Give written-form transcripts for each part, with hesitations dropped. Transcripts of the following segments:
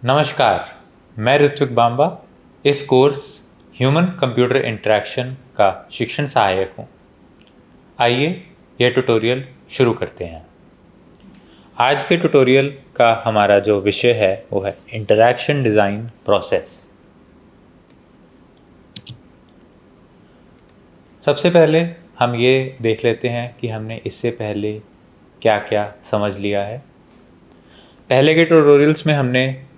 नमस्कार, मैं ऋत्विक बांबा इस कोर्स ह्यूमन कंप्यूटर इंटरेक्शन का शिक्षण सहायक हूँ। आइए यह ट्यूटोरियल शुरू करते हैं। आज के ट्यूटोरियल का हमारा जो विषय है वो है इंटरैक्शन डिज़ाइन प्रोसेस। सबसे पहले हम ये देख लेते हैं कि हमने इससे पहले क्या क्या समझ लिया है। पहले के ट्यूटोरियल्स में हमने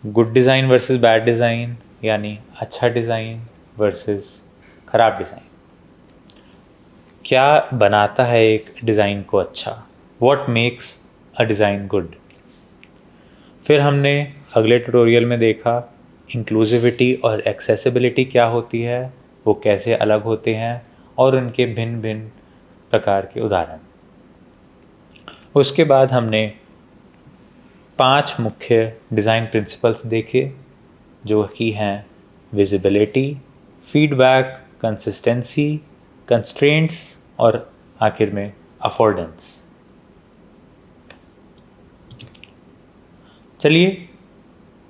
good design versus bad design यानी अच्छा डिज़ाइन वर्सेस ख़राब डिज़ाइन, क्या बनाता है एक डिज़ाइन को अच्छा, what makes a design good. फिर हमने अगले ट्यूटोरियल में देखा इंक्लूसिविटी और एक्सेसिबिलिटी क्या होती है, वो कैसे अलग होते हैं और उनके भिन्न भिन्न प्रकार के उदाहरण। उसके बाद हमने 5 मुख्य डिज़ाइन प्रिंसिपल्स देखे जो कि हैं विजिबिलिटी, फीडबैक, कंसिस्टेंसी, कंस्ट्रेंट्स और आखिर में अफोर्डेंस। चलिए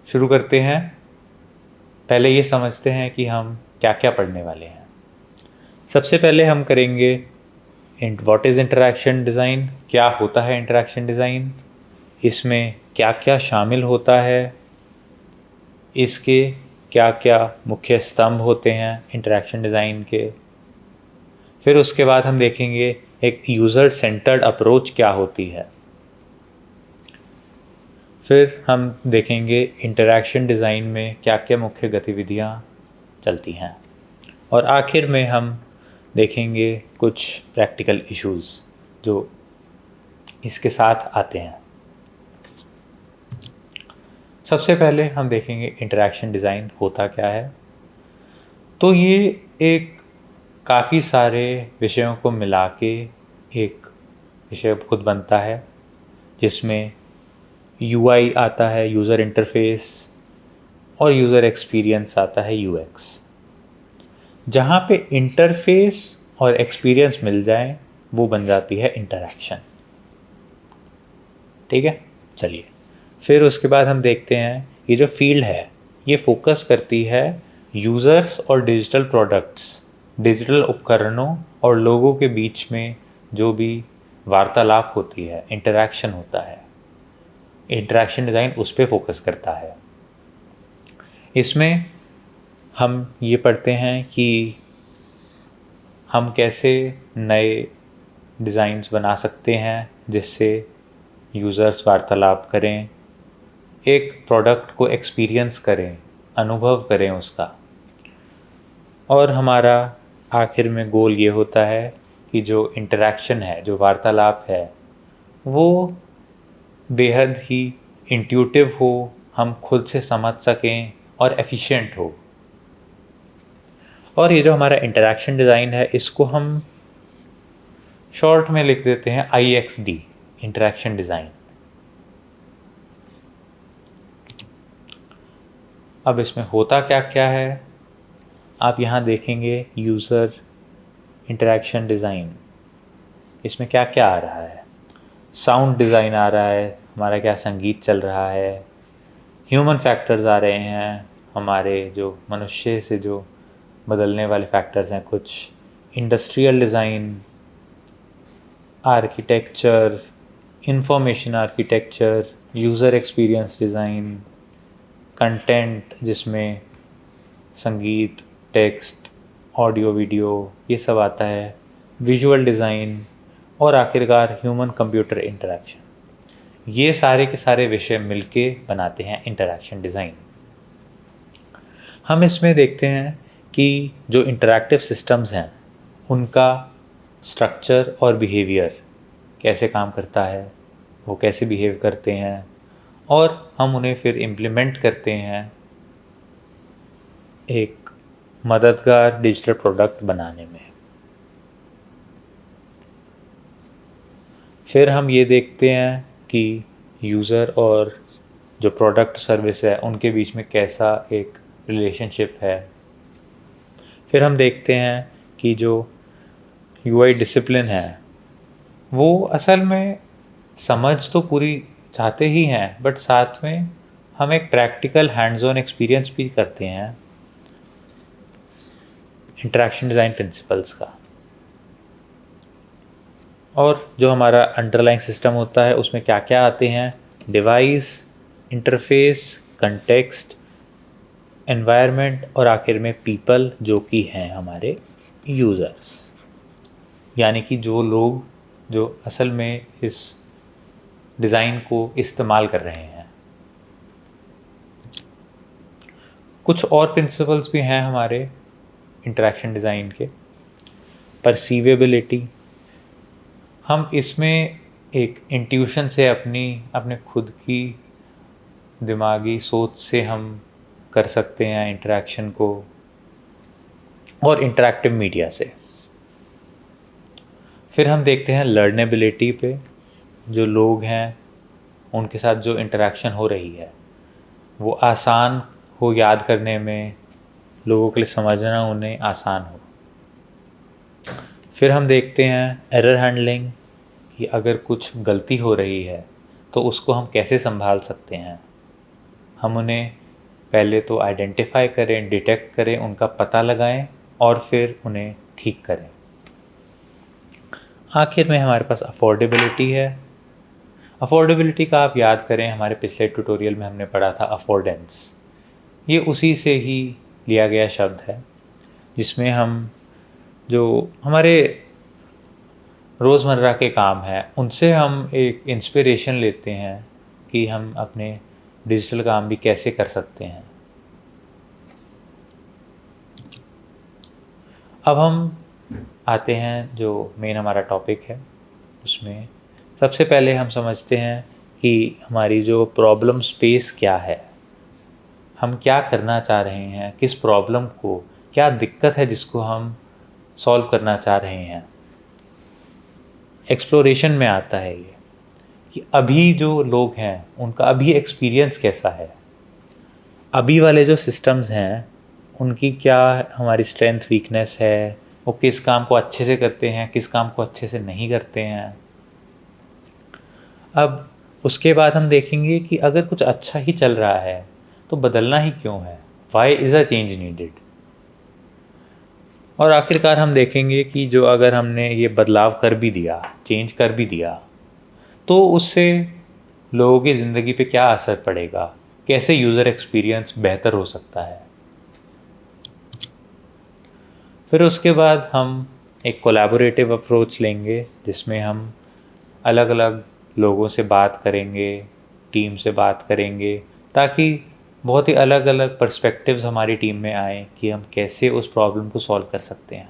शुरू करते हैं। पहले ये समझते हैं कि हम क्या क्या पढ़ने वाले हैं। सबसे पहले हम करेंगे व्हाट इज़ इंटरैक्शन डिज़ाइन, क्या होता है इंटरैक्शन डिज़ाइन, इसमें क्या क्या शामिल होता है, इसके क्या क्या मुख्य स्तंभ होते हैं इंटरैक्शन डिज़ाइन के। फिर उसके बाद हम देखेंगे एक यूज़र सेंटर्ड अप्रोच क्या होती है। फिर हम देखेंगे इंटरैक्शन डिज़ाइन में क्या क्या मुख्य गतिविधियाँ चलती हैं और आखिर में हम देखेंगे कुछ प्रैक्टिकल इश्यूज़ जो इसके साथ आते हैं। सबसे पहले हम देखेंगे इंटरैक्शन डिज़ाइन होता क्या है। तो ये एक काफ़ी सारे विषयों को मिला के एक विषय खुद बनता है जिसमें यूआई आता है, यूज़र इंटरफेस, और यूज़र एक्सपीरियंस आता है, यूएक्स। जहाँ पे इंटरफेस और एक्सपीरियंस मिल जाए वो बन जाती है इंटरैक्शन। ठीक है, चलिए फिर उसके बाद हम देखते हैं ये जो फील्ड है ये फोकस करती है यूज़र्स और डिजिटल प्रोडक्ट्स, डिजिटल उपकरणों और लोगों के बीच में जो भी वार्तालाप होती है, इंटरैक्शन होता है, इंटरैक्शन डिज़ाइन उस पर फोकस करता है। इसमें हम ये पढ़ते हैं कि हम कैसे नए डिज़ाइंस बना सकते हैं जिससे यूज़र्स वार्तालाप करें, एक प्रोडक्ट को एक्सपीरियंस करें, अनुभव करें उसका। और हमारा आखिर में गोल ये होता है कि जो इंटरैक्शन है, जो वार्तालाप है, वो बेहद ही इंट्यूटिव हो, हम खुद से समझ सकें और एफिशिएंट हो। और ये जो हमारा इंटरैक्शन डिज़ाइन है इसको हम शॉर्ट में लिख देते हैं IXD, इंटरैक्शन डिज़ाइन। अब इसमें होता क्या क्या है आप यहाँ देखेंगे। यूज़र इंटरैक्शन डिज़ाइन, इसमें क्या क्या आ रहा है। साउंड डिज़ाइन आ रहा है, हमारा क्या संगीत चल रहा है। ह्यूमन फैक्टर्स आ रहे हैं, हमारे जो मनुष्य से जो बदलने वाले फैक्टर्स हैं कुछ। Industrial design, architecture, information architecture, user experience design, content जिसमें संगीत, टेक्स्ट, ऑडियो, वीडियो ये सब आता है, विजुअल डिज़ाइन, और आखिरकार ह्यूमन कंप्यूटर इंटरैक्शन। ये सारे के सारे विषय मिलके बनाते हैं इंटरैक्शन डिज़ाइन। हम इसमें देखते हैं कि जो इंटरैक्टिव सिस्टम्स हैं उनका स्ट्रक्चर और बिहेवियर कैसे काम करता है, वो कैसे बिहेव करते हैं, और हम उन्हें फिर इम्प्लीमेंट करते हैं एक मददगार डिजिटल प्रोडक्ट बनाने में। फिर हम ये देखते हैं कि यूज़र और जो प्रोडक्ट सर्विस है उनके बीच में कैसा एक रिलेशनशिप है। फिर हम देखते हैं कि जो यूआई डिसिप्लिन है वो असल में समझ तो पूरी चाहते ही हैं, बट साथ में हम एक प्रैक्टिकल हैंड्स ऑन एक्सपीरियंस भी करते हैं इंटरेक्शन डिज़ाइन प्रिंसिपल्स का। और जो हमारा अंडरलाइंग सिस्टम होता है उसमें क्या क्या आते हैं, डिवाइस, इंटरफेस, कंटेक्स्ट, एनवायरनमेंट और आखिर में पीपल, जो कि हैं हमारे यूज़र्स, यानी कि जो लोग जो असल में इस डिज़ाइन को इस्तेमाल कर रहे हैं। कुछ और प्रिंसिपल्स भी हैं हमारे इंटरेक्शन डिज़ाइन के। परसीवेबिलिटी, हम इसमें एक इंट्यूशन से अपने खुद की दिमागी सोच से हम कर सकते हैं इंटरेक्शन को, और इंटरेक्टिव मीडिया से। फिर हम देखते हैं लर्नेबिलिटी पे, जो लोग हैं उनके साथ जो इंटरेक्शन हो रही है वो आसान हो याद करने में, लोगों के लिए समझना उन्हें आसान हो। फिर हम देखते हैं एरर हैंडलिंग, कि अगर कुछ गलती हो रही है तो उसको हम कैसे संभाल सकते हैं। हम उन्हें पहले तो आइडेंटिफाई करें, डिटेक्ट करें, उनका पता लगाएं और फिर उन्हें ठीक करें। आखिर में हमारे पास अफोर्डेबिलिटी है। अफोर्डेबिलिटी का आप याद करें, हमारे पिछले ट्यूटोरियल में हमने पढ़ा था अफोर्डेंस। ये उसी से ही लिया गया शब्द है, जिसमें हम जो हमारे रोज़मर्रा के काम हैं उनसे हम एक इंस्पिरेशन लेते हैं कि हम अपने डिजिटल काम भी कैसे कर सकते हैं। अब हम आते हैं जो मेन हमारा टॉपिक है, उसमें सबसे पहले हम समझते हैं कि हमारी जो प्रॉब्लम स्पेस क्या है, हम क्या करना चाह रहे हैं, किस प्रॉब्लम को, क्या दिक्कत है जिसको हम सॉल्व करना चाह रहे हैं। एक्सप्लोरेशन में आता है ये कि अभी जो लोग हैं उनका अभी एक्सपीरियंस कैसा है, अभी वाले जो सिस्टम्स हैं उनकी क्या हमारी स्ट्रेंथ वीकनेस है, वो किस काम को अच्छे से करते हैं, किस काम को अच्छे से नहीं करते हैं। अब उसके बाद हम देखेंगे कि अगर कुछ अच्छा ही चल रहा है तो बदलना ही क्यों है, why is a change needed. और आखिरकार हम देखेंगे कि जो अगर हमने ये बदलाव कर भी दिया, चेंज कर भी दिया, तो उससे लोगों की ज़िंदगी पे क्या असर पड़ेगा, कैसे यूज़र एक्सपीरियंस बेहतर हो सकता है। फिर उसके बाद हम एक कोलैबोरेटिव अप्रोच लेंगे, जिसमें हम अलग अलग लोगों से बात करेंगे, टीम से बात करेंगे, ताकि बहुत ही अलग अलग पर्सपेक्टिव्स हमारी टीम में आए कि हम कैसे उस प्रॉब्लम को सॉल्व कर सकते हैं।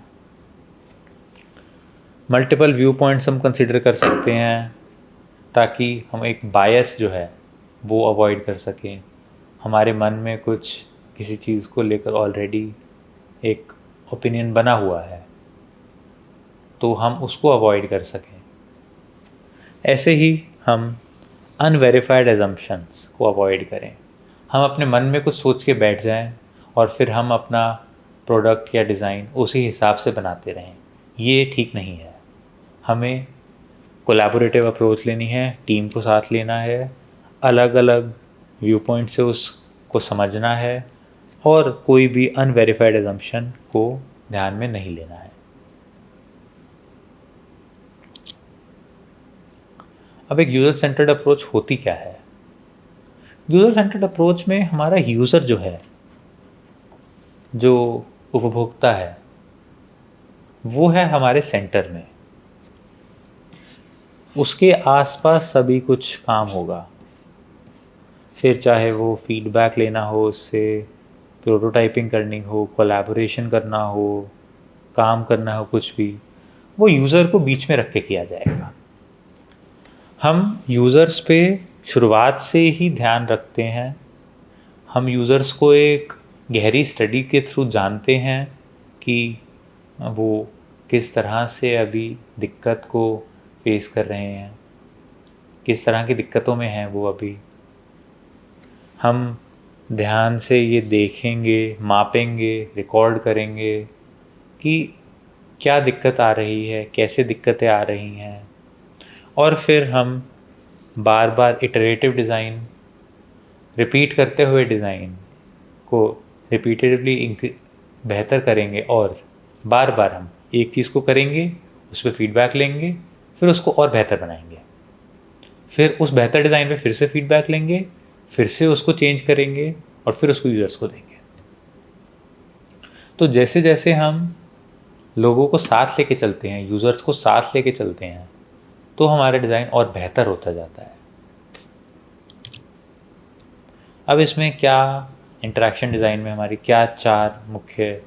मल्टीपल व्यू पॉइंट्स हम कंसिडर कर सकते हैं, ताकि हम एक बायस जो है वो अवॉइड कर सकें। हमारे मन में कुछ किसी चीज़ को लेकर ऑलरेडी एक ओपिनियन बना हुआ है, तो हम उसको अवॉइड कर सकें। ऐसे ही हम अनवेरीफाइड एजम्पशंस को अवॉइड करें। हम अपने मन में कुछ सोच के बैठ जाएं और फिर हम अपना प्रोडक्ट या डिज़ाइन उसी हिसाब से बनाते रहें, ये ठीक नहीं है। हमें कोलैबोरेटिव अप्रोच लेनी है, टीम को साथ लेना है, अलग अलग व्यू पॉइंट से उसको समझना है, और कोई भी अनवेरीफाइड एजम्पशन को ध्यान में नहीं लेना है। अब एक यूज़र सेंटर्ड अप्रोच होती क्या है। यूज़र सेंटर्ड अप्रोच में हमारा यूज़र जो है, जो उपभोक्ता है, वो है हमारे सेंटर में। उसके आसपास सभी कुछ काम होगा, फिर चाहे वो फीडबैक लेना हो, उससे प्रोटोटाइपिंग करनी हो, कोलैबोरेशन करना हो, काम करना हो, कुछ भी, वो यूज़र को बीच में रख के किया जाएगा। हम यूज़र्स पे शुरुआत से ही ध्यान रखते हैं। हम यूज़र्स को एक गहरी स्टडी के थ्रू जानते हैं कि वो किस तरह से अभी दिक्कत को फेस कर रहे हैं, किस तरह की दिक्कतों में हैं वो अभी। हम ध्यान से ये देखेंगे, मापेंगे, रिकॉर्ड करेंगे कि क्या दिक्कत आ रही है, कैसे दिक्कतें आ रही हैं, और फिर हम बार बार इटरेटिव डिज़ाइन रिपीट करते हुए डिज़ाइन को रिपीटेडली बेहतर करेंगे और बार बार हम एक चीज़ को करेंगे, उस पर फीडबैक लेंगे, फिर उसको और बेहतर बनाएंगे, फिर उस बेहतर डिज़ाइन पे फिर से फीडबैक लेंगे, फिर से उसको चेंज करेंगे और फिर उसको यूज़र्स को देंगे। तो जैसे जैसे हम लोगों को साथ लेके चलते हैं, यूज़र्स को साथ लेके चलते हैं, तो हमारा डिज़ाइन और बेहतर होता जाता है। अब इसमें क्या इंटरेक्शन डिज़ाइन में हमारी क्या 4 मुख्य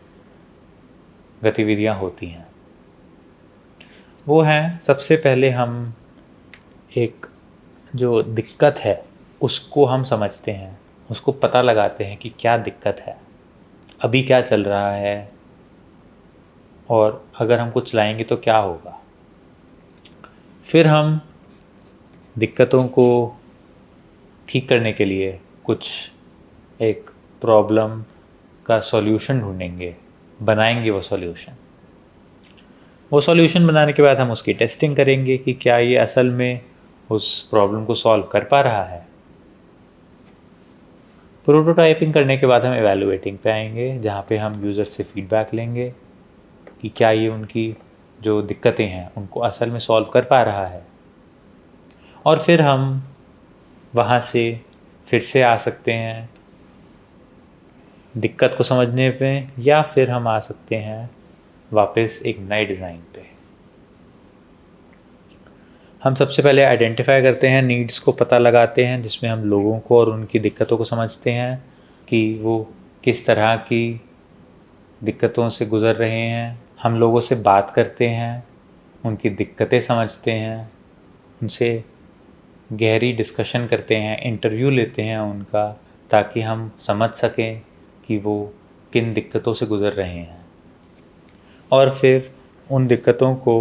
गतिविधियाँ होती हैं, वो हैं सबसे पहले हम एक जो दिक्कत है उसको हम समझते हैं, उसको पता लगाते हैं कि क्या दिक्कत है, अभी क्या चल रहा है और अगर हम कुछ लाएंगे तो क्या होगा। फिर हम दिक्कतों को ठीक करने के लिए कुछ एक प्रॉब्लम का सॉल्यूशन ढूंढेंगे, बनाएंगे वो सॉल्यूशन बनाने के बाद हम उसकी टेस्टिंग करेंगे कि क्या ये असल में उस प्रॉब्लम को सॉल्व कर पा रहा है। प्रोटोटाइपिंग करने के बाद हम एवेलुएटिंग पे आएंगे, जहाँ पे हम यूज़र से फीडबैक लेंगे कि क्या ये उनकी जो दिक्कतें हैं उनको असल में सॉल्व कर पा रहा है। और फिर हम वहाँ से फिर से आ सकते हैं दिक्कत को समझने पे, या फिर हम आ सकते हैं वापस एक नए डिज़ाइन पे। हम सबसे पहले आइडेंटिफाई करते हैं, नीड्स को पता लगाते हैं, जिसमें हम लोगों को और उनकी दिक्कतों को समझते हैं कि वो किस तरह की दिक्कतों से गुज़र रहे हैं। हम लोगों से बात करते हैं, उनकी दिक्कतें समझते हैं, उनसे गहरी डिस्कशन करते हैं, इंटरव्यू लेते हैं उनका, ताकि हम समझ सकें कि वो किन दिक्कतों से गुज़र रहे हैं और फिर उन दिक्कतों को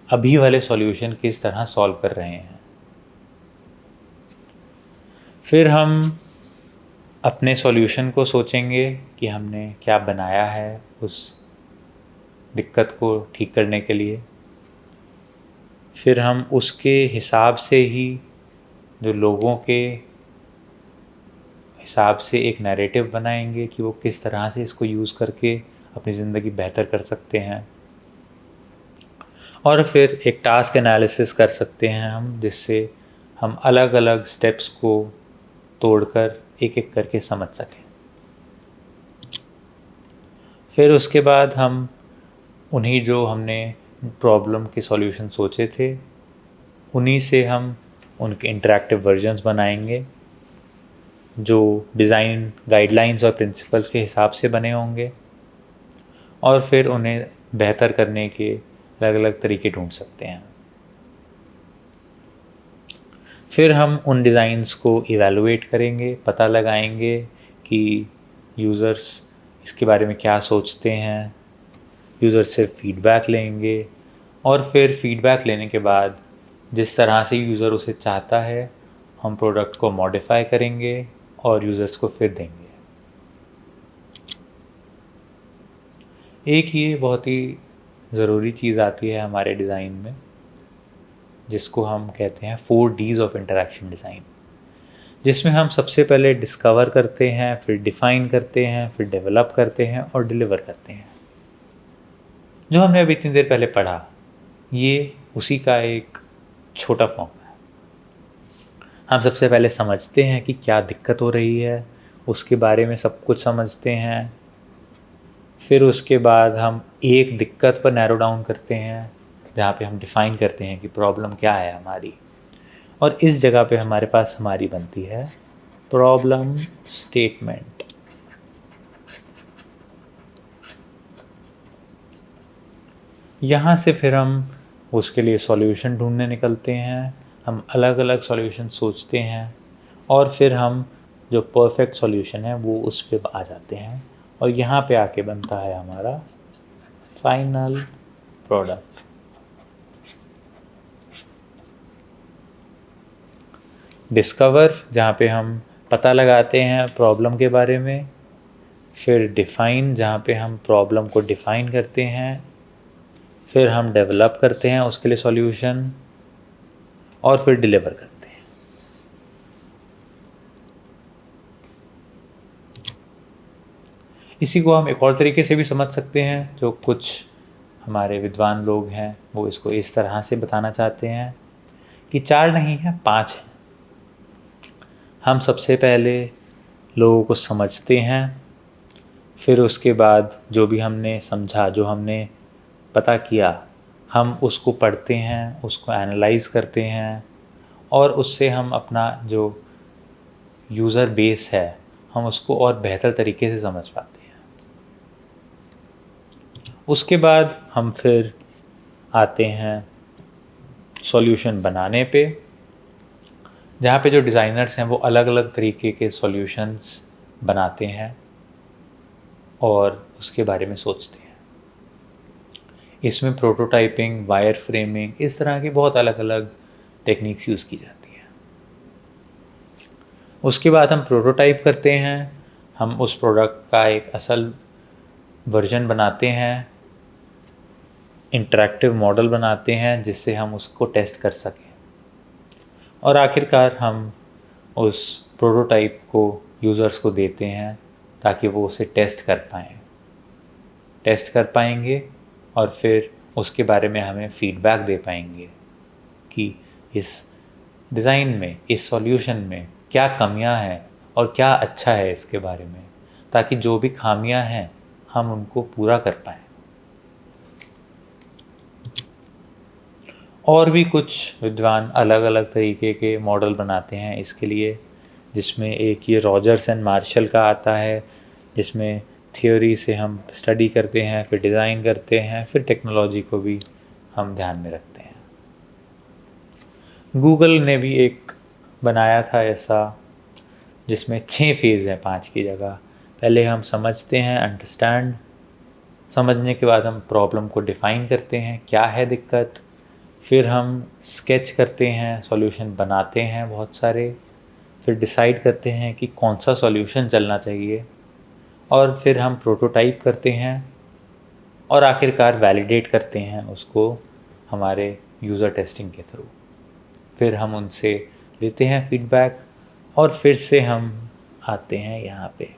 अभी वाले सॉल्यूशन किस तरह सॉल्व कर रहे हैं। फिर हम अपने सॉल्यूशन को सोचेंगे कि हमने क्या बनाया है उस दिक्कत को ठीक करने के लिए। फिर हम उसके हिसाब से ही जो लोगों के हिसाब से एक नैरेटिव बनाएंगे कि वो किस तरह से इसको यूज़ करके अपनी ज़िंदगी बेहतर कर सकते हैं। और फिर एक टास्क एनालिसिस कर सकते हैं हम, जिससे हम अलग अलग स्टेप्स को तोड़कर एक एक करके समझ सकें। फिर उसके बाद हम उन्हीं जो हमने प्रॉब्लम के सॉल्यूशन सोचे थे, उन्हीं से हम उनके इंटरैक्टिव वर्जन्स बनाएंगे जो डिज़ाइन गाइडलाइंस और प्रिंसिपल्स के हिसाब से बने होंगे, और फिर उन्हें बेहतर करने के अलग अलग तरीके ढूंढ सकते हैं। फिर हम उन डिज़ाइंस को इवैल्यूएट करेंगे, पता लगाएंगे कि यूज़र्स इसके बारे में क्या सोचते हैं, यूज़र से फीडबैक लेंगे और फिर फीडबैक लेने के बाद जिस तरह से यूज़र उसे चाहता है हम प्रोडक्ट को मॉडिफाई करेंगे और यूज़र्स को फिर देंगे। एक ये बहुत ही ज़रूरी चीज़ आती है हमारे डिज़ाइन में, जिसको हम कहते हैं 4 Ds ऑफ इंटरैक्शन डिज़ाइन, जिसमें हम सबसे पहले डिस्कवर करते हैं, फिर डिफ़ाइन करते हैं, फिर डेवलप करते हैं और डिलीवर करते हैं। जो हमने अभी इतनी देर पहले पढ़ा, ये उसी का एक छोटा फॉर्म है। हम सबसे पहले समझते हैं कि क्या दिक्कत हो रही है, उसके बारे में सब कुछ समझते हैं। फिर उसके बाद हम एक दिक्कत पर नैरो डाउन करते हैं, जहाँ पे हम डिफ़ाइन करते हैं कि प्रॉब्लम क्या है हमारी, और इस जगह पे हमारे पास हमारी बनती है प्रॉब्लम स्टेटमेंट। यहाँ से फिर हम उसके लिए सॉल्यूशन ढूंढने निकलते हैं। हम अलग अलग सॉल्यूशन सोचते हैं और फिर हम जो परफेक्ट सॉल्यूशन है वो उस पे आ जाते हैं, और यहाँ पे आके बनता है हमारा फाइनल प्रोडक्ट। डिस्कवर, जहाँ पे हम पता लगाते हैं प्रॉब्लम के बारे में, फिर डिफ़ाइन, जहाँ पे हम प्रॉब्लम को डिफ़ाइन करते हैं, फिर हम डेवलप करते हैं उसके लिए सॉल्यूशन, और फिर डिलीवर करते हैं। इसी को हम एक और तरीके से भी समझ सकते हैं, जो कुछ हमारे विद्वान लोग हैं वो इसको इस तरह से बताना चाहते हैं कि 4 नहीं है, 5 हैं। हम सबसे पहले लोगों को समझते हैं, फिर उसके बाद जो भी हमने समझा, जो हमने पता किया, हम उसको पढ़ते हैं, उसको एनालाइज करते हैं और उससे हम अपना जो यूज़र बेस है हम उसको और बेहतर तरीके से समझ पाते हैं। उसके बाद हम फिर आते हैं सॉल्यूशन बनाने पे, जहाँ पे जो डिज़ाइनर्स हैं वो अलग अलग तरीके के सॉल्यूशंस बनाते हैं और उसके बारे में सोचते हैं। इसमें प्रोटोटाइपिंग, वायर फ्रेमिंग, इस तरह की बहुत अलग अलग टेक्निक्स यूज़ की जाती हैं। उसके बाद हम प्रोटोटाइप करते हैं, हम उस प्रोडक्ट का एक असल वर्जन बनाते हैं, इंटरैक्टिव मॉडल बनाते हैं जिससे हम उसको टेस्ट कर सकें, और आखिरकार हम उस प्रोटोटाइप को यूज़र्स को देते हैं ताकि वो उसे टेस्ट कर पाएंगे और फिर उसके बारे में हमें फ़ीडबैक दे पाएंगे कि इस डिज़ाइन में, इस सॉल्यूशन में क्या कमियां हैं और क्या अच्छा है इसके बारे में, ताकि जो भी खामियां हैं हम उनको पूरा कर पाएँ। और भी कुछ विद्वान अलग अलग तरीके के मॉडल बनाते हैं इसके लिए, जिसमें एक ये रॉजर्स एंड मार्शल का आता है, जिसमें थ्योरी से हम स्टडी करते हैं, फिर डिज़ाइन करते हैं, फिर टेक्नोलॉजी को भी हम ध्यान में रखते हैं। गूगल ने भी एक बनाया था ऐसा, जिसमें 6 फेज़ हैं 5 की जगह। पहले हम समझते हैं, अंडरस्टैंड, समझने के बाद हम प्रॉब्लम को डिफ़ाइन करते हैं, क्या है दिक्कत, फिर हम स्केच करते हैं, सॉल्यूशन बनाते हैं बहुत सारे, फिर डिसाइड करते हैं कि कौन सा सॉल्यूशन चलना चाहिए, और फिर हम प्रोटोटाइप करते हैं और आखिरकार वैलिडेट करते हैं उसको हमारे यूज़र टेस्टिंग के थ्रू। फिर हम उनसे लेते हैं फीडबैक और फिर से हम आते हैं यहाँ पे।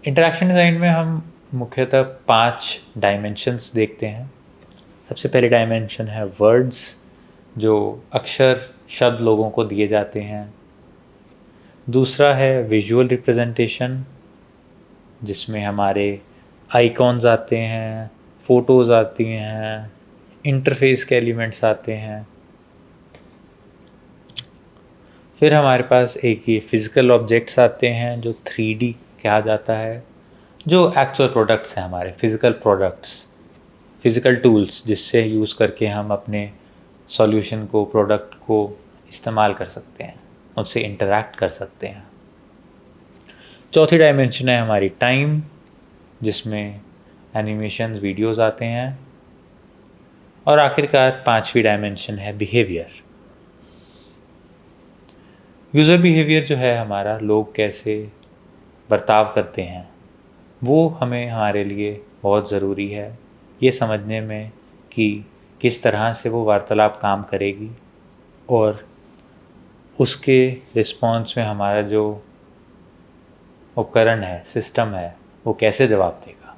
इंटरैक्शन डिज़ाइन में हम मुख्यतः 5 डायमेंशंस देखते हैं। सबसे पहले डायमेंशन है वर्ड्स, जो अक्षर शब्द लोगों को दिए जाते हैं। दूसरा है विजुअल रिप्रेजेंटेशन, जिसमें हमारे आइकॉन्स आते हैं, फ़ोटोज़ आती हैं, इंटरफेस के एलिमेंट्स आते हैं। फिर हमारे पास एक ये फिज़िकल ऑब्जेक्ट्स आते हैं जो 3D कहा जाता है, जो एक्चुअल प्रोडक्ट्स हैं, हमारे फिज़िकल प्रोडक्ट्स, फिज़िकल टूल्स जिससे यूज़ करके हम अपने सॉल्यूशन को, प्रोडक्ट को इस्तेमाल कर सकते हैं, उससे इंटरैक्ट कर सकते हैं। चौथी डायमेंशन है हमारी टाइम, जिसमें एनिमेशंस, वीडियोस आते हैं। और आखिरकार 5वीं डायमेंशन है बिहेवियर। यूज़र बिहेवियर जो है हमारा, लोग कैसे बर्ताव करते हैं, वो हमें, हमारे लिए बहुत ज़रूरी है ये समझने में कि किस तरह से वो वार्तालाप काम करेगी और उसके रिस्पॉन्स में हमारा जो उपकरण है, सिस्टम है, वो कैसे जवाब देगा।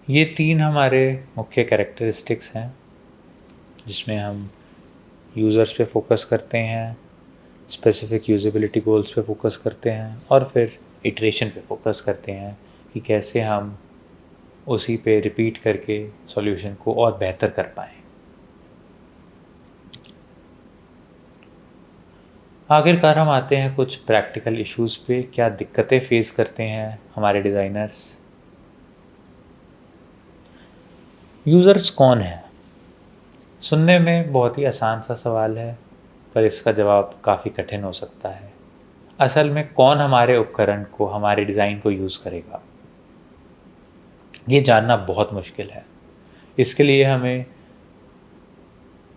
ये 3 हमारे मुख्य कैरेक्टरिस्टिक्स हैं, जिसमें हम यूज़र्स पे फोकस करते हैं, स्पेसिफिक यूजेबिलिटी गोल्स पे फोकस करते हैं और फिर इटरेशन पे फोकस करते हैं कि कैसे हम उसी पे रिपीट करके सॉल्यूशन को और बेहतर कर पाएँ। आखिरकार हम आते हैं कुछ प्रैक्टिकल इश्यूज़ पे, क्या दिक्कतें फेस करते हैं हमारे डिज़ाइनर्स। यूज़र्स कौन हैं? सुनने में बहुत ही आसान सा सवाल है, पर इसका जवाब काफ़ी कठिन हो सकता है। असल में कौन हमारे उपकरण को, हमारे डिज़ाइन को यूज़ करेगा, ये जानना बहुत मुश्किल है। इसके लिए हमें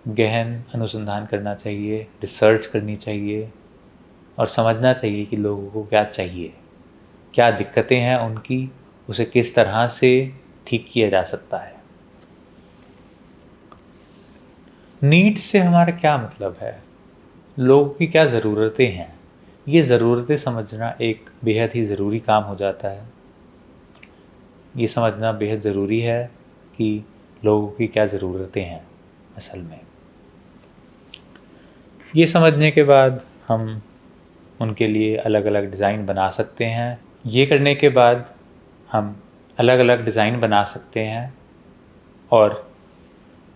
गहन अनुसंधान करना चाहिए, रिसर्च करनी चाहिए और समझना चाहिए कि लोगों को क्या चाहिए, क्या दिक्कतें हैं उनकी, उसे किस तरह से ठीक किया जा सकता है। नीड्स से हमारा क्या मतलब है, लोगों की क्या ज़रूरतें हैं, ये ज़रूरतें समझना एक बेहद ही ज़रूरी काम हो जाता है। ये समझना बेहद ज़रूरी है कि लोगों की क्या ज़रूरतें हैं असल में। ये समझने के बाद हम उनके लिए अलग अलग डिज़ाइन बना सकते हैं। ये करने के बाद हम अलग अलग डिज़ाइन बना सकते हैं और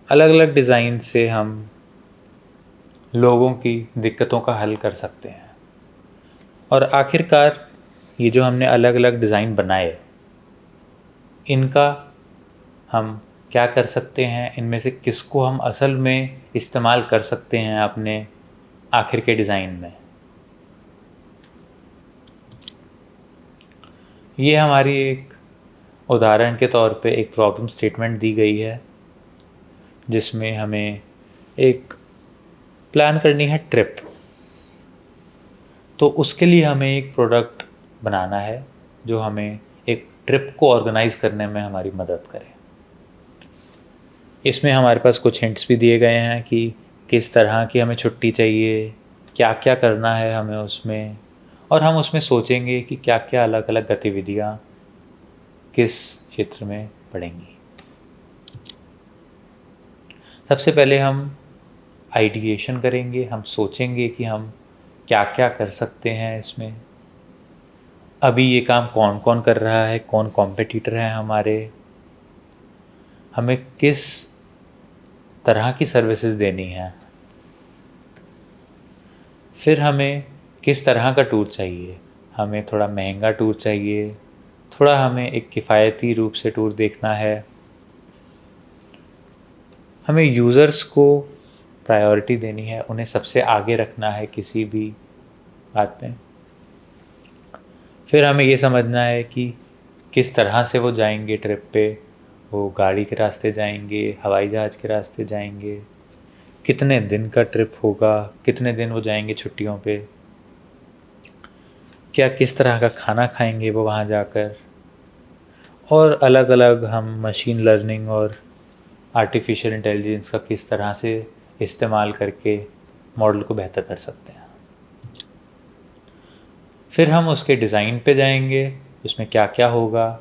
अलग अलग डिज़ाइन से हम लोगों की दिक्कतों का हल कर सकते हैं। और आखिरकार ये जो हमने अलग अलग डिज़ाइन बनाए, इनका हम क्या कर सकते हैं, इनमें से किसको हम असल में इस्तेमाल कर सकते हैं अपने आखिर के डिज़ाइन में। ये हमारी एक उदाहरण के तौर पे एक प्रॉब्लम स्टेटमेंट दी गई है, जिसमें हमें एक प्लान करनी है ट्रिप। तो उसके लिए हमें एक प्रोडक्ट बनाना है जो हमें एक ट्रिप को ऑर्गेनाइज़ करने में हमारी मदद करे। इसमें हमारे पास कुछ हिंट्स भी दिए गए हैं कि किस तरह की हमें छुट्टी चाहिए, क्या क्या करना है हमें उसमें, और हम उसमें सोचेंगे कि क्या क्या अलग अलग गतिविधियाँ किस क्षेत्र में पड़ेंगी। सबसे पहले हम आइडिएशन करेंगे, हम सोचेंगे कि हम क्या क्या कर सकते हैं इसमें। अभी ये काम कौन कौन कर रहा है, कौन कॉम्पिटिटर हैं हमारे, हमें किस तरह की सर्विसेज देनी है, फिर हमें किस तरह का टूर चाहिए। हमें थोड़ा महंगा टूर चाहिए, थोड़ा हमें एक किफ़ायती रूप से टूर देखना है। हमें यूज़र्स को प्रायोरिटी देनी है, उन्हें सबसे आगे रखना है किसी भी बात में। फिर हमें ये समझना है कि किस तरह से वो जाएंगे ट्रिप पे, वो गाड़ी के रास्ते जाएंगे, हवाई जहाज़ के रास्ते जाएंगे, कितने दिन का ट्रिप होगा, कितने दिन वो जाएंगे छुट्टियों पे, क्या किस तरह का खाना खाएंगे वो वहाँ जाकर, और अलग अलग हम मशीन लर्निंग और आर्टिफिशियल इंटेलिजेंस का किस तरह से इस्तेमाल करके मॉडल को बेहतर कर सकते हैं। फिर हम उसके डिज़ाइन पे जाएंगे, उसमें क्या क्या होगा।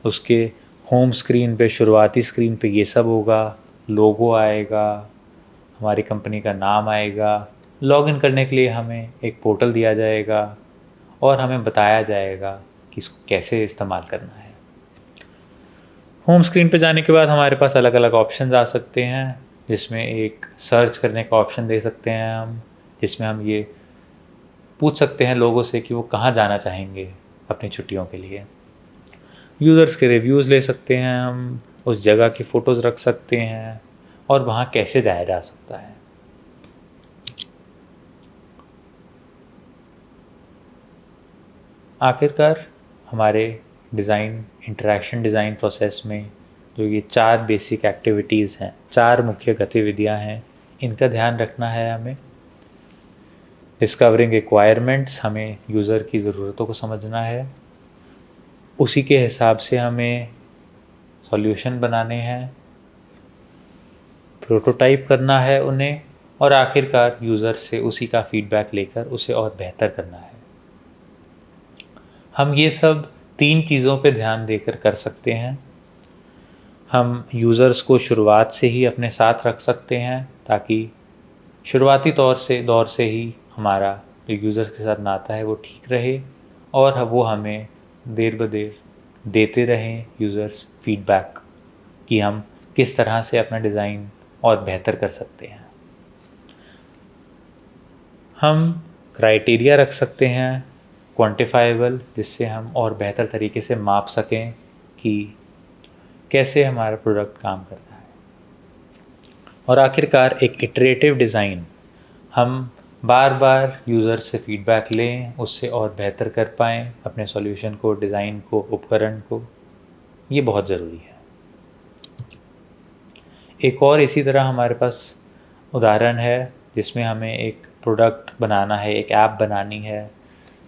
उसके होम स्क्रीन पे, शुरुआती स्क्रीन पे ये सब होगा, लोगो आएगा, हमारी कंपनी का नाम आएगा, लॉगिन करने के लिए हमें एक पोर्टल दिया जाएगा और हमें बताया जाएगा कि इसको कैसे इस्तेमाल करना है। होम स्क्रीन पे जाने के बाद हमारे पास अलग अलग ऑप्शंस आ सकते हैं, जिसमें एक सर्च करने का ऑप्शन दे सकते हैं हम, जिसमें हम ये पूछ सकते हैं लोगों से कि वो कहाँ जाना चाहेंगे अपनी छुट्टियों के लिए। यूज़र्स के रिव्यूज़ ले सकते हैं हम, उस जगह की फ़ोटोज़ रख सकते हैं और वहाँ कैसे जाया जा सकता है। आखिरकार हमारे डिज़ाइन इंटरेक्शन डिज़ाइन प्रोसेस में जो ये 4 बेसिक एक्टिविटीज़ हैं, 4 मुख्य गतिविधियाँ हैं, इनका ध्यान रखना है हमें। डिस्कवरिंग रिक्वायरमेंट्स, हमें यूज़र की ज़रूरतों को समझना है, उसी के हिसाब से हमें सॉल्यूशन बनाने हैं, प्रोटोटाइप करना है उन्हें, और आखिरकार यूज़र से उसी का फीडबैक लेकर उसे और बेहतर करना है। हम ये सब 3 चीज़ों पे ध्यान देकर कर सकते हैं। हम यूज़र्स को शुरुआत से ही अपने साथ रख सकते हैं ताकि शुरुआती दौर से ही हमारा जो यूज़र्स के साथ नाता है वो ठीक रहे, और वो हमें देर ब देर देते रहें यूज़र्स फीडबैक कि हम किस तरह से अपना डिज़ाइन और बेहतर कर सकते हैं। हम क्राइटेरिया रख सकते हैं क्वांटिफाइबल, जिससे हम और बेहतर तरीके से माप सकें कि कैसे हमारा प्रोडक्ट काम कर रहा है। और आखिरकार एक इटरेटिव डिज़ाइन, हम बार बार यूज़र से फीडबैक लें, उससे और बेहतर कर पाएँ अपने सॉल्यूशन को, डिज़ाइन को, उपकरण को। ये बहुत ज़रूरी है। एक और इसी तरह हमारे पास उदाहरण है जिसमें हमें एक प्रोडक्ट बनाना है, एक ऐप बनानी है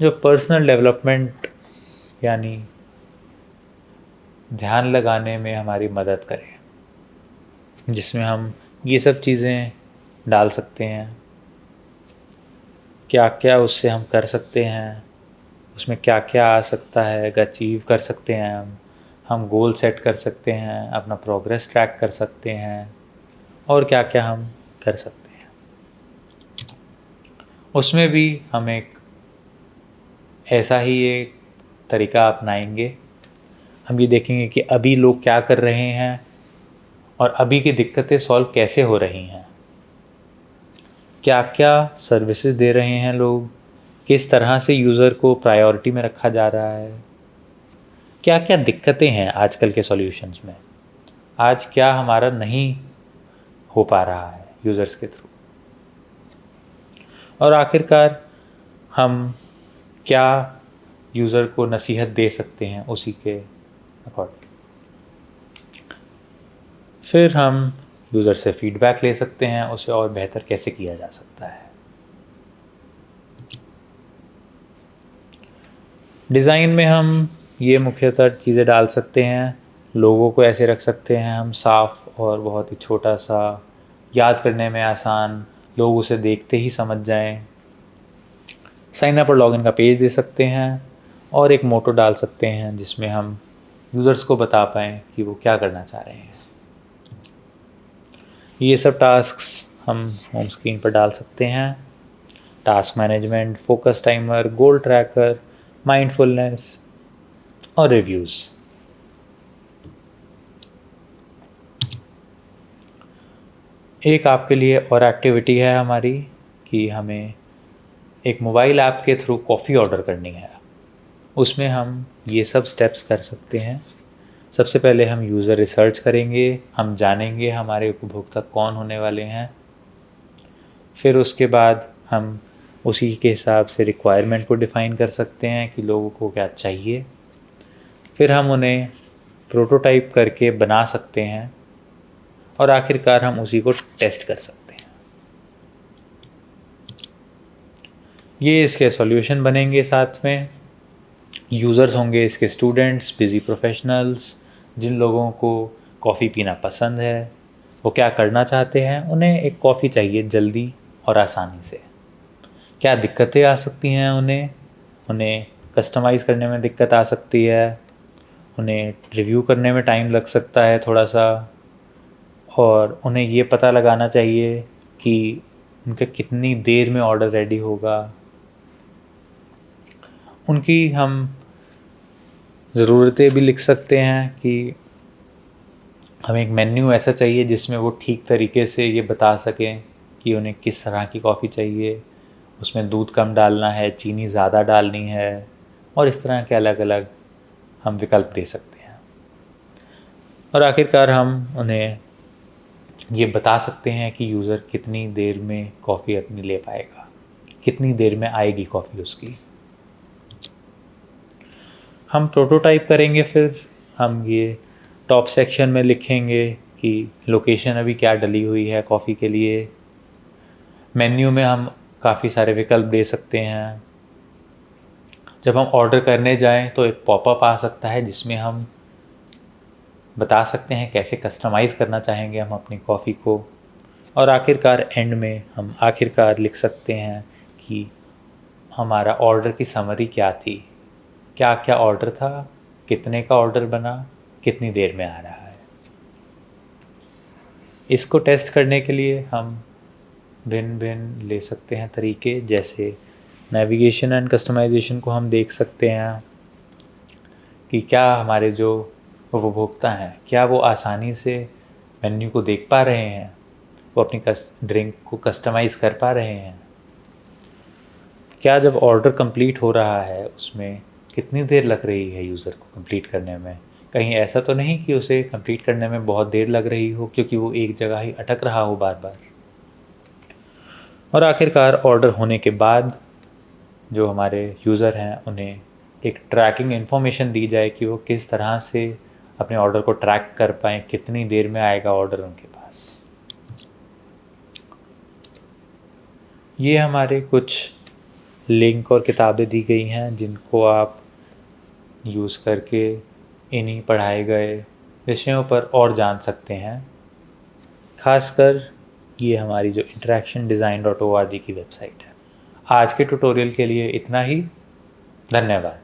जो पर्सनल डेवलपमेंट यानी ध्यान लगाने में हमारी मदद करे, जिसमें हम ये सब चीज़ें डाल सकते हैं, क्या क्या उससे हम कर सकते हैं, उसमें क्या क्या आ सकता है, अचीव कर सकते हैं हम गोल सेट कर सकते हैं, अपना प्रोग्रेस ट्रैक कर सकते हैं, और क्या क्या हम कर सकते हैं। उसमें भी हम एक ऐसा ही एक तरीका अपनाएंगे। हम ये देखेंगे कि अभी लोग क्या कर रहे हैं और अभी की दिक्कतें सॉल्व कैसे हो रही हैं, क्या क्या सर्विसेज दे रहे हैं लोग, किस तरह से यूज़र को प्रायोरिटी में रखा जा रहा है, क्या क्या दिक्कतें हैं आजकल के सॉल्यूशंस में, आज क्या हमारा नहीं हो पा रहा है यूज़र्स के थ्रू, और आखिरकार हम क्या यूज़र को नसीहत दे सकते हैं उसी के अकॉर्डिंग। फिर हम यूज़र से फीडबैक ले सकते हैं, उसे और बेहतर कैसे किया जा सकता है। डिज़ाइन में हम ये मुख्यतः चीज़ें डाल सकते हैं, लोगों को ऐसे रख सकते हैं हम साफ़ और बहुत ही छोटा सा, याद करने में आसान, लोग उसे देखते ही समझ जाएं। साइन अप और लॉगिन का पेज दे सकते हैं और एक मोटो डाल सकते हैं जिसमें हम यूज़र्स को बता पाएँ कि वो क्या करना चाह रहे हैं। ये सब टास्क्स हम होम स्क्रीन पर डाल सकते हैं। टास्क मैनेजमेंट, फोकस टाइमर, गोल ट्रैकर, माइंडफुलनेस और रिव्यूज़। एक आपके लिए और एक्टिविटी है हमारी कि हमें एक मोबाइल ऐप के थ्रू कॉफ़ी ऑर्डर करनी है। उसमें हम ये सब स्टेप्स कर सकते हैं। सबसे पहले हम यूज़र रिसर्च करेंगे, हम जानेंगे हमारे उपभोक्ता कौन होने वाले हैं। फिर उसके बाद हम उसी के हिसाब से रिक्वायरमेंट को डिफ़ाइन कर सकते हैं कि लोगों को क्या चाहिए। फिर हम उन्हें प्रोटोटाइप करके बना सकते हैं और आखिरकार हम उसी को टेस्ट कर सकते हैं। ये इसके सॉल्यूशन बनेंगे। साथ में यूज़र्स होंगे इसके स्टूडेंट्स, बिज़ी प्रोफेशनल्स, जिन लोगों को कॉफ़ी पीना पसंद है, वो क्या करना चाहते हैं, उन्हें एक कॉफ़ी चाहिए जल्दी और आसानी से। क्या दिक्कतें आ सकती हैं उन्हें कस्टमाइज़ करने में दिक्कत आ सकती है, उन्हें रिव्यू करने में टाइम लग सकता है थोड़ा सा, और उन्हें ये पता लगाना चाहिए कि उनका कितनी देर में ऑर्डर रेडी होगा। उनकी हम ज़रूरतें भी लिख सकते हैं कि हमें एक मेन्यू ऐसा चाहिए जिसमें वो ठीक तरीके से ये बता सकें कि उन्हें किस तरह की कॉफ़ी चाहिए, उसमें दूध कम डालना है, चीनी ज़्यादा डालनी है, और इस तरह के अलग अलग हम विकल्प दे सकते हैं। और आखिरकार हम उन्हें ये बता सकते हैं कि यूज़र कितनी देर में कॉफ़ी अपनी ले पाएगा, कितनी देर में आएगी कॉफ़ी उसकी। हम प्रोटोटाइप करेंगे, फिर हम ये टॉप सेक्शन में लिखेंगे कि लोकेशन अभी क्या डली हुई है कॉफ़ी के लिए। मेन्यू में हम काफ़ी सारे विकल्प दे सकते हैं। जब हम ऑर्डर करने जाएं तो एक पॉपअप आ सकता है जिसमें हम बता सकते हैं कैसे कस्टमाइज़ करना चाहेंगे हम अपनी कॉफ़ी को। और आखिरकार एंड में हम आखिरकार लिख सकते हैं कि हमारा ऑर्डर की समरी क्या थी, क्या क्या ऑर्डर था, कितने का ऑर्डर बना, कितनी देर में आ रहा है। इसको टेस्ट करने के लिए हम भिन्न भिन्न ले सकते हैं तरीके, जैसे नेविगेशन एंड कस्टमाइजेशन को हम देख सकते हैं कि क्या हमारे जो उपभोक्ता हैं क्या वो आसानी से मेन्यू को देख पा रहे हैं, वो अपनी ड्रिंक को कस्टमाइज़ कर पा रहे हैं, क्या जब ऑर्डर कंप्लीट हो रहा है उसमें कितनी देर लग रही है यूज़र को कंप्लीट करने में, कहीं ऐसा तो नहीं कि उसे कंप्लीट करने में बहुत देर लग रही हो क्योंकि वो एक जगह ही अटक रहा हो बार बार। और आखिरकार ऑर्डर होने के बाद जो हमारे यूज़र हैं उन्हें एक ट्रैकिंग इन्फॉर्मेशन दी जाए कि वो किस तरह से अपने ऑर्डर को ट्रैक कर पाएँ, कितनी देर में आएगा ऑर्डर उनके पास। ये हमारे कुछ लिंक और किताबें दी गई हैं जिनको आप यूज़ करके इन्हीं पढ़ाए गए विषयों पर और जान सकते हैं। खासकर ये हमारी जो interaction-design.org की वेबसाइट है। आज के ट्यूटोरियल के लिए इतना ही। धन्यवाद।